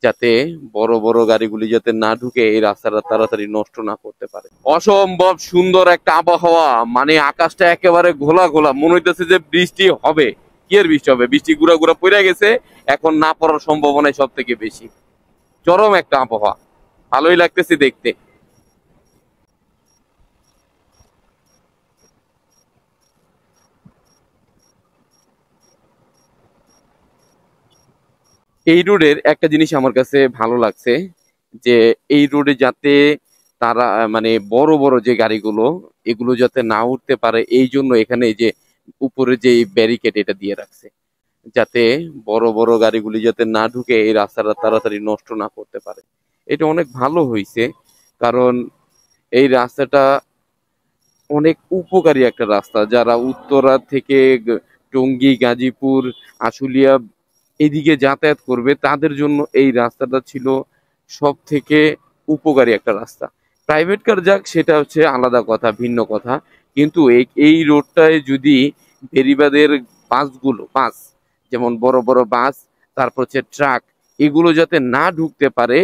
যাতে বড় বড় গাড়িগুলি যাতে না ঢুকে এই রাস্তাটা তাড়াতাড়ি নষ্ট না করতে পারে। অসম্ভব সুন্দর একটা আবহাওয়া, মানে আকাশটা একেবারে ঘোলা ঘোলা, মনে হইতেছে যে বৃষ্টি হবে। কি আর বৃষ্টি হবে, বৃষ্টি গুড়া গুড়া পড়ে গেছে, এখন না পড়ার সম্ভাবনাই সব থেকে বেশি। চরম একটা আবহাওয়া, ভালোই লাগতেছে দেখতে। এই রোডের একটা জিনিস আমার কাছে ভালো লাগছে, যে এই রোডে যাতে তারা মানে বড় বড় যে গাড়িগুলো এগুলো যাতে না উঠতে পারে, এই জন্য এখানে এই যে উপরে যে ব্যারিকেড এটা দিয়ে রাখছে, যাতে বড় বড় গাড়িগুলি যাতে না ঢুকে এই রাস্তাটা তাড়াতাড়ি নষ্ট না করতে পারে। এটা অনেক ভালো হয়েছে, কারণ এই রাস্তাটা অনেক উপকারী একটা রাস্তা। যারা উত্তরা থেকে টঙ্গী, গাজীপুর, আশুলিয়া এদিকে যাতায়াত করবে তাদের জন্য এই রাস্তাটা ছিল সব থেকে উপকারী একটা রাস্তা। প্রাইভেট কার যাক সেটা হচ্ছে আলাদা কথা, ভিন্ন কথা, কিন্তু এই রোডটায় যদি বেরিবাদের বাস যেমন বড় বড় বাস, তারপর হচ্ছে ট্রাক, এগুলো যাতে না ঢুকতে পারে,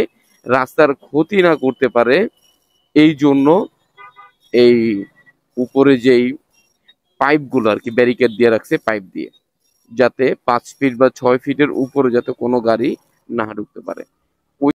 রাস্তার ক্ষতি না করতে পারে, এই জন্য এই উপরে যেই পাইপগুলো আর কি ব্যারিকেড দিয়ে রাখছে, পাইপ দিয়ে, যাতে 5 ফিট বা 6 ফিটের উপরে যাতে কোনো গাড়ি না ঢুকতে পারে।